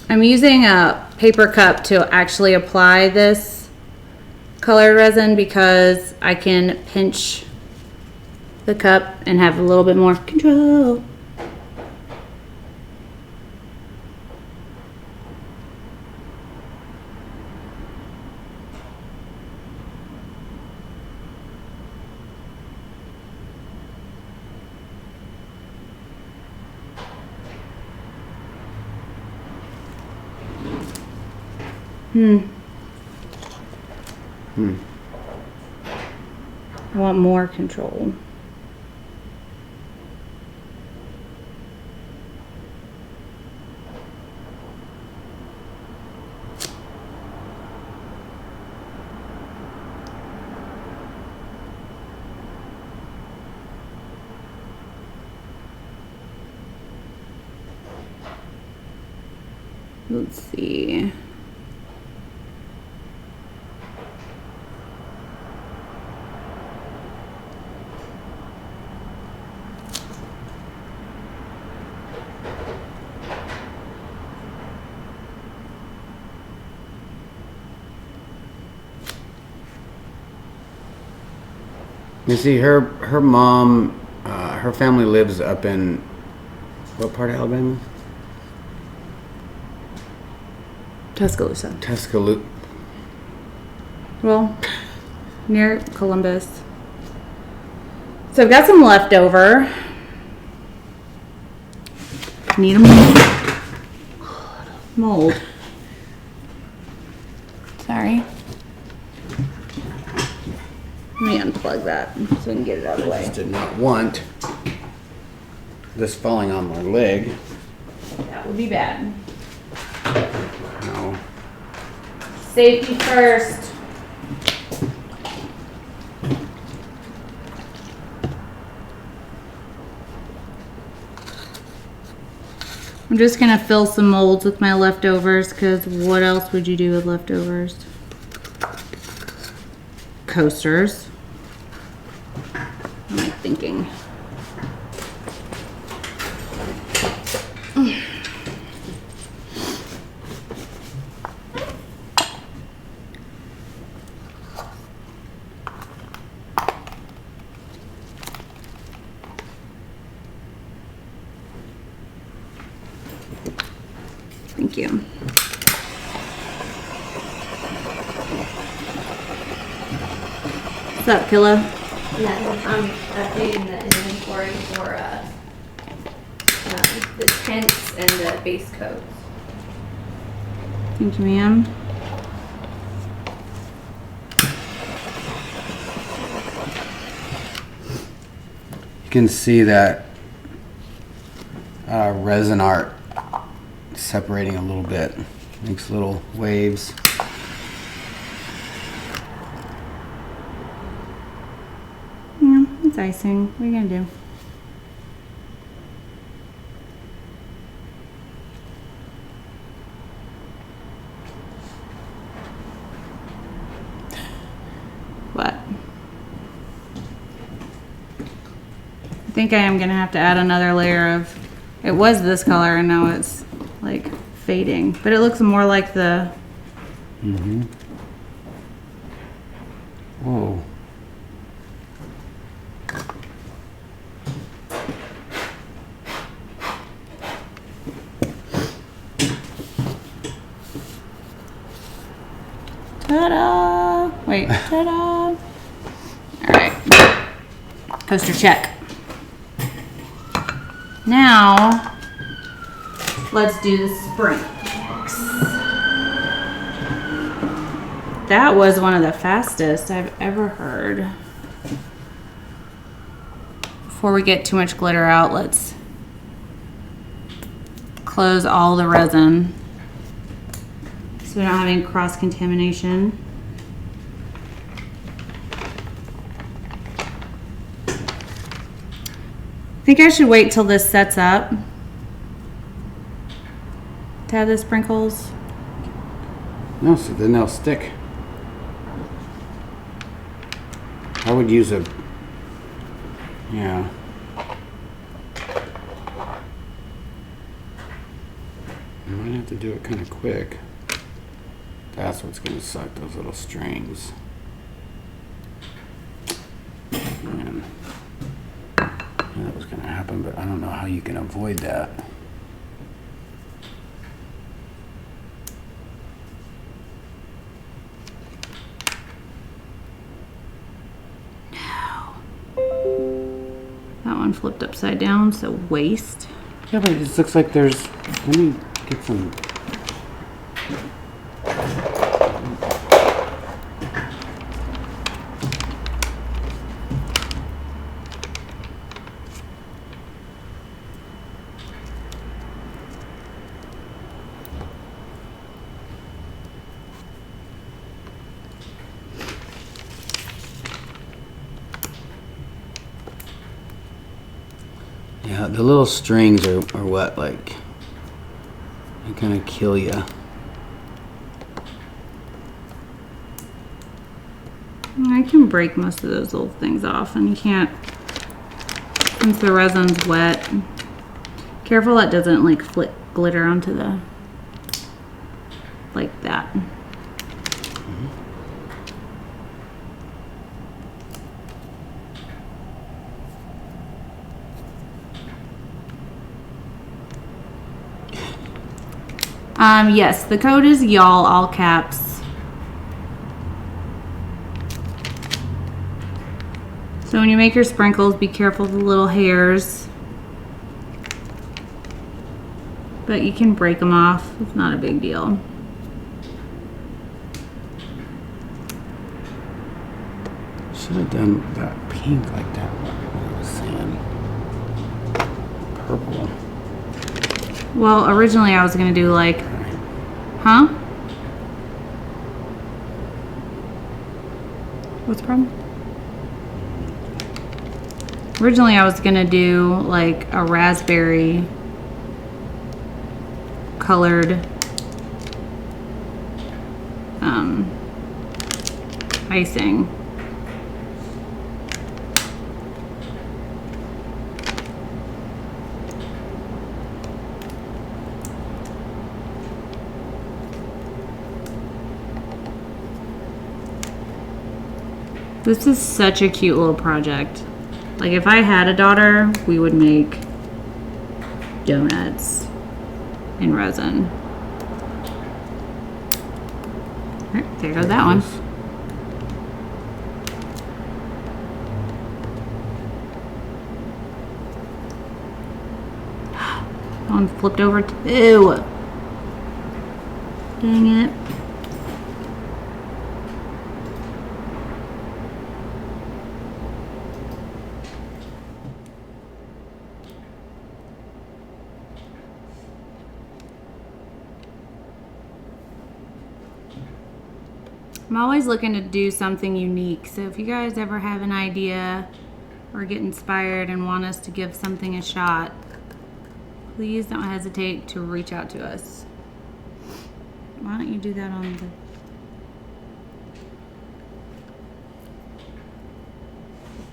I'm using a paper cup to actually apply this colored resin because I can pinch the cup and have a little bit more control. I want more control. Let's see. You see, her mom, her family lives up in what part of Alabama? Tuscaloosa. Tuscaloosa. Well, near Columbus. So I've got some leftover. Need a mold. Mold. Sorry. Let me unplug that so we can get it out of the I way. just did not want this falling on my leg. That would be bad. No. Safety first. I'm just gonna fill some molds with my leftovers because what else would you do with leftovers? Coasters. What am I thinking? Thank you. What's up, Killa? Yeah, I'm updating the inventory for the tents and the base coats. Thank you, ma'am. You can see that resin art separating a little bit. Makes little waves. Yeah, it's icing. What are you gonna do? What? I think I am gonna have to add another layer of. It was this color and now it's like fading, but it looks more like the. Mm-hmm. Whoa. Ta-da! Wait, ta-da! All right, coaster check. Now, let's do the sprinkles. That was one of the fastest I've ever heard. Before we get too much glitter out, let's close all the resin so we don't have any cross-contamination. I think I should wait till this sets up to have the sprinkles. No, so then they'll stick. I would use a, yeah. I might have to do it kind of quick. That's what's going to suck, those little strings. Man. Yeah, that was going to happen, but I don't know how you can avoid that. That one flipped upside down, so waste. Yeah, but it just looks like there's, let me get some. Yeah, the little strings are what, like, they're gonna kill you. I can break most of those little things off, and you can't, since the resin's wet. Careful that doesn't like flip glitter onto the, like that. Yes, the code is y'all, all caps. So when you make your sprinkles, be careful of the little hairs. But you can break them off. It's not a big deal. Should have done that pink like that. What I was saying. Purple. Well, originally I was gonna do like, huh? What's the problem? Originally I was gonna do like a raspberry colored icing. This is such a cute little project. Like if I had a daughter, we would make donuts in resin. All right, there goes that one. That one flipped over too. Dang it. I'm always looking to do something unique, so if you guys ever have an idea or get inspired and want us to give something a shot, please don't hesitate to reach out to us. Why don't you do that on the...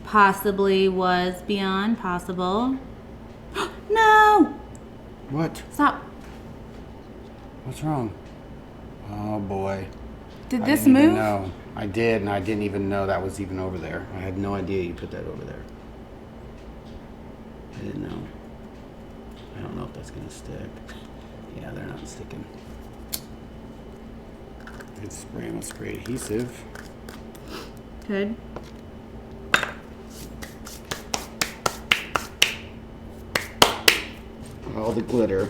Possibly was beyond possible. No! What? Stop. What's wrong? Oh boy. Did I this didn't even move? know. I did, and I didn't even know that was even over there. I had no idea you put that over there. I didn't know. I don't know if that's gonna stick. Yeah, they're not sticking. It's spraying with spray adhesive. Good. All the glitter.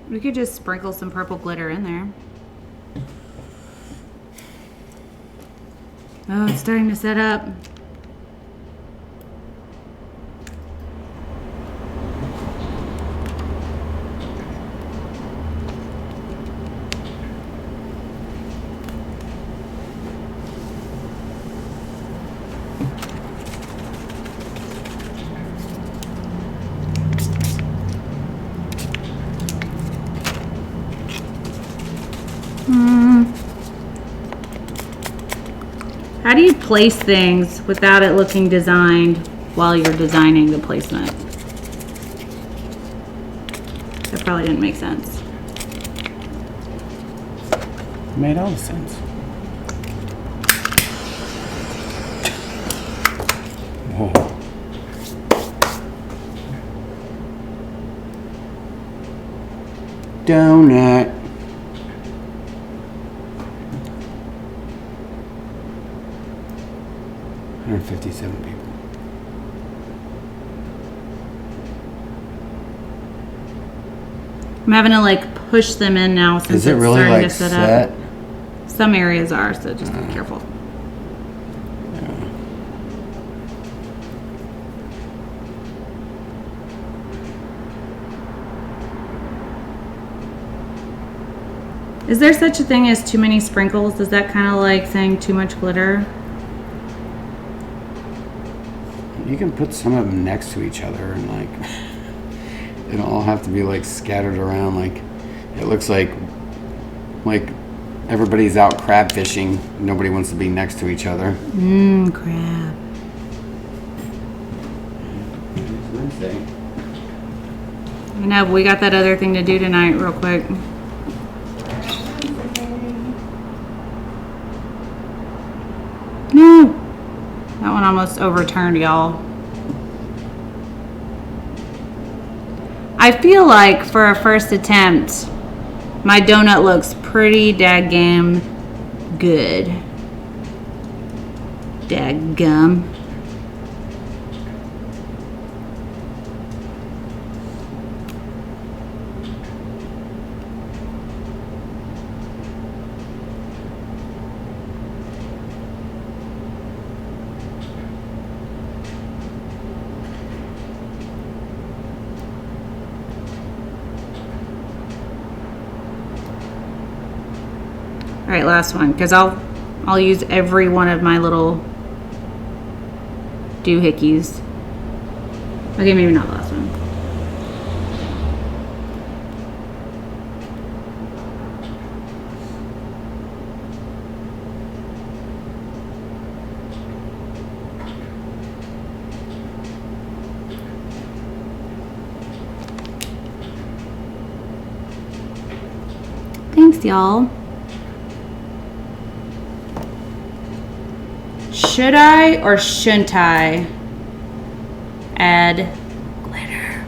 We could just sprinkle some purple glitter in there. Oh, it's starting to set up. How do you place things without it looking designed while you're designing the placement? That probably didn't make sense. Made all the sense. Whoa. Donut. $157 people. I'm having to like push them in now since Is it it's really starting like to set set? up. Some areas are, so just be careful. Is there such a thing as too many sprinkles? Is that kind of like saying too much glitter? You can put some of them next to each other and like they don't all have to be like scattered around. Like it looks like everybody's out crab fishing. Nobody wants to be next to each other. Crab. Wednesday. I know, but we got that other thing to do tonight real quick. No! That one almost overturned, y'all. I feel like for a first attempt, my donut looks pretty daggum good. Daggum. All right, last one, because I'll use every one of my little doohickeys. Okay, maybe not the last one. Thanks, y'all. Should I or shouldn't I add glitter?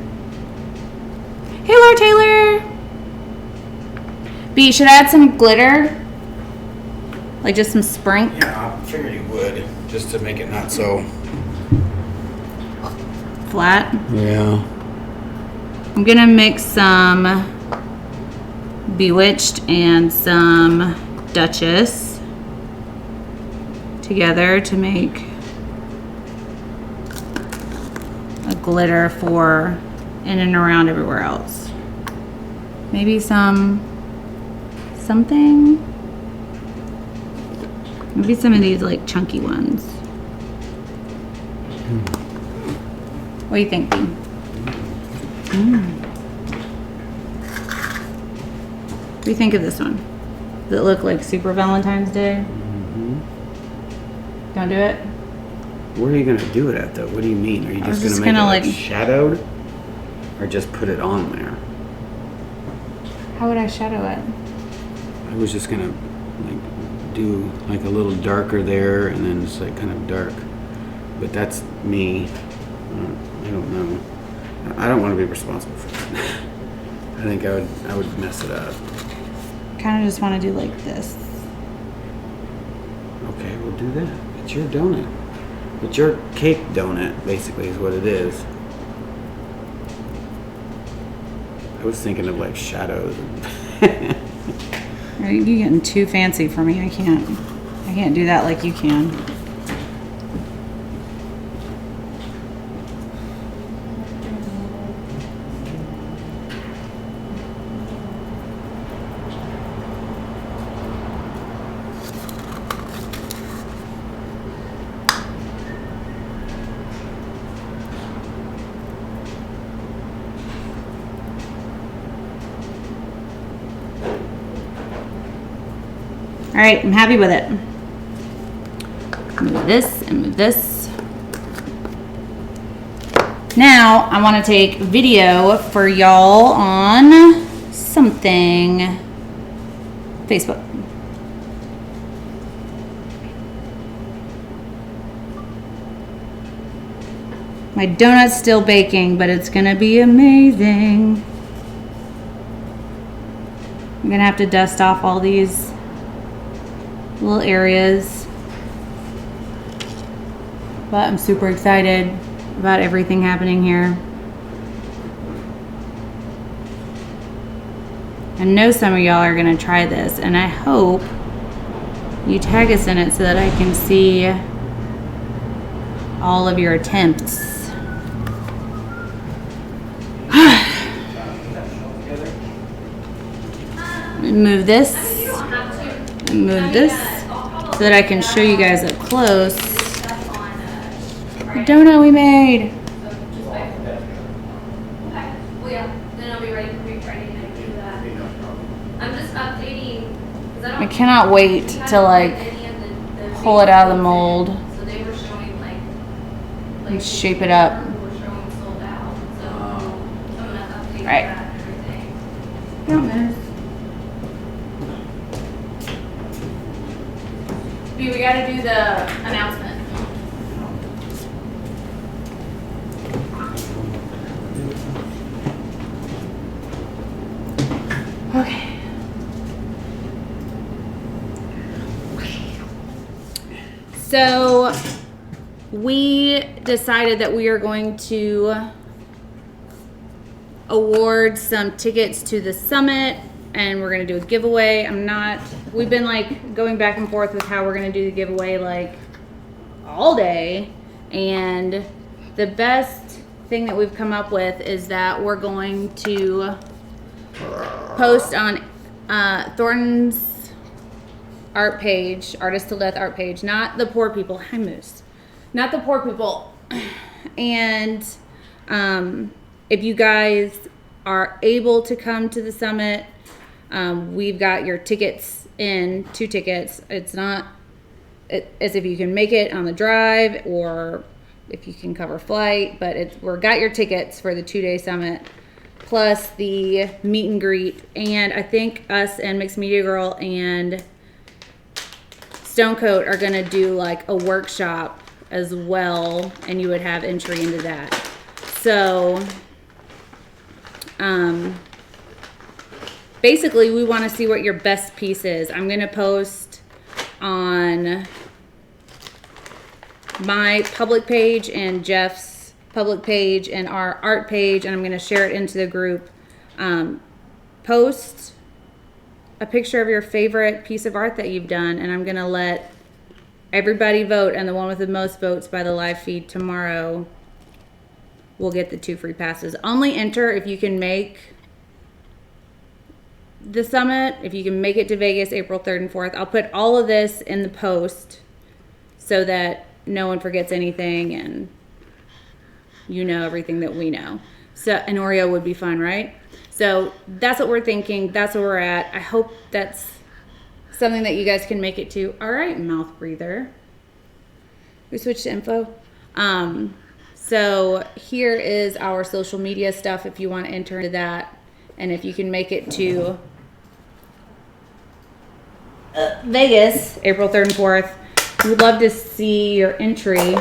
Hey, Laura Taylor. B, should I add some glitter? Like just some sprink? Yeah, I figured you would, just to make it not so Flat. Yeah. I'm gonna mix some Bewitched and some Duchess together to make a glitter for in and around everywhere else. Maybe something. Maybe some of these like chunky ones. What do you think, Bea? What do you think of this one? Does it look like Super Valentine's Day? Don't do it? Where are you gonna do it at though? What do you mean? Are you just just gonna make gonna, it like shadowed? Or just put it on there? How would I shadow it? I was just gonna like do like a little darker there and then just like kind of dark. But that's me. I don't know. I don't want to be responsible for that. I think I would mess it up. Kind of just want to do like this. Okay, we'll do that. It's your donut. It's your cake donut, basically, is what it is. I was thinking of like shadows. You're getting too fancy for me. I can't do that like you can. All right, I'm happy with it. Move this and move this. Now I want to take video for y'all on something. Facebook. My donut's still baking, but it's gonna be amazing. I'm gonna have to dust off all these little areas, but I'm super excited about everything happening here. I know some of y'all are gonna try this, and I hope you tag us in it so that I can see all of your attempts. Move this, move this, so that I can show you guys up close the donut we made. Well, yeah, then I'll be ready for me Friday night to do that. I'm just updating. I cannot wait to like pull it out of the mold So they were showing and shape it up. were showing sold out. So I'm gonna update Right. that and everything. Don't miss. We gotta do the announcement. Okay. So we decided that we are going to award some tickets to the summit, and we're gonna do a giveaway. We've been like going back and forth with how we're gonna do the giveaway like all day, and the best thing that we've come up with is that we're going to post on Thornton's art page, Artist Till Death art page, not the poor people. Hi, Moose. Not the poor people. And if you guys are able to come to the summit, we've got your tickets in, 2 tickets. It's not as if you can make it on the drive or if you can cover flight, but we've got your tickets for the 2-day summit, plus the meet and greet. And I think us and Mixed Media Girl and Stonecoat are going to do like a workshop as well, and you would have entry into that. So basically we want to see what your best piece is. I'm going to post on my public page and Jeff's public page and our art page, and I'm going to share it into the group. Post a picture of your favorite piece of art that you've done, and I'm going to let everybody vote, and the one with the most votes by the live feed tomorrow will get the 2 free passes. Only enter if you can make the summit, if you can make it to Vegas April 3rd and 4th. I'll put all of this in the post so that no one forgets anything and you know everything that we know. So, an Oreo would be fun, right? So that's what we're thinking. That's where we're at. I hope that's something that you guys can make it to. All right, mouth breather. We switched to info. So here is our social media stuff if you want to enter into that. And if you can make it to Vegas, April 3rd and 4th, we'd love to see your entry.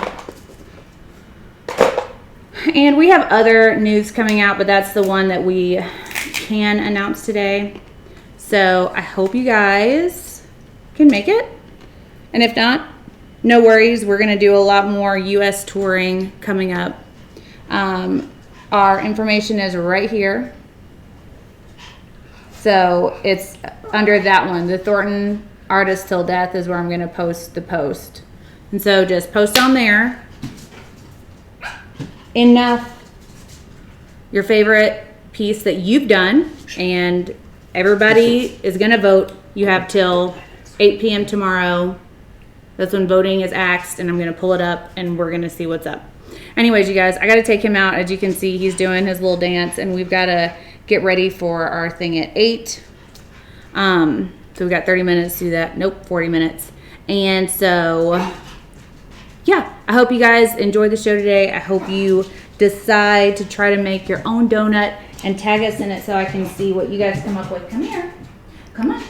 And we have other news coming out, but that's the one that we can announce today. So I hope you guys can make it. And if not, no worries. We're going to do a lot more U.S. touring coming up. Our information is right here. So it's under that one. The Thornton Artist Till Death is where I'm going to post the post. And so just post on there. Enough. Your favorite piece that you've done. And everybody is going to vote. You have till 8 p.m. tomorrow. That's when voting is axed. And I'm going to pull it up and we're going to see what's up. Anyways, you guys, I got to take him out. As you can see, he's doing his little dance. And we've got to get ready for our thing at 8. So we got 30 minutes to do that. Nope, 40 minutes. And so, yeah, I hope you guys enjoyed the show today. I hope you decide to try to make your own donut and tag us in it so I can see what you guys come up with. Come here. Come on.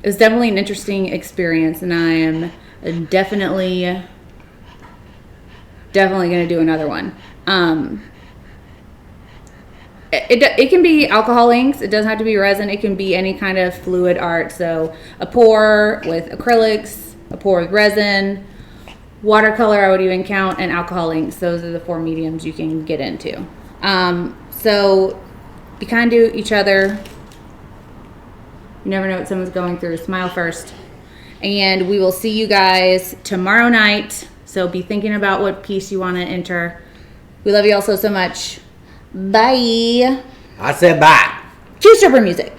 It was definitely an interesting experience, and I am definitely going to do another one. It can be alcohol inks. It doesn't have to be resin. It can be any kind of fluid art. So a pour with acrylics, a pour with resin, watercolor I would even count, and alcohol inks. Those are the 4 mediums you can get into. So be kind to each other. You never know what someone's going through. Smile first. And we will see you guys tomorrow night. So be thinking about what piece you want to enter. We love you all so much. Bye. I said bye. Cue stripper music.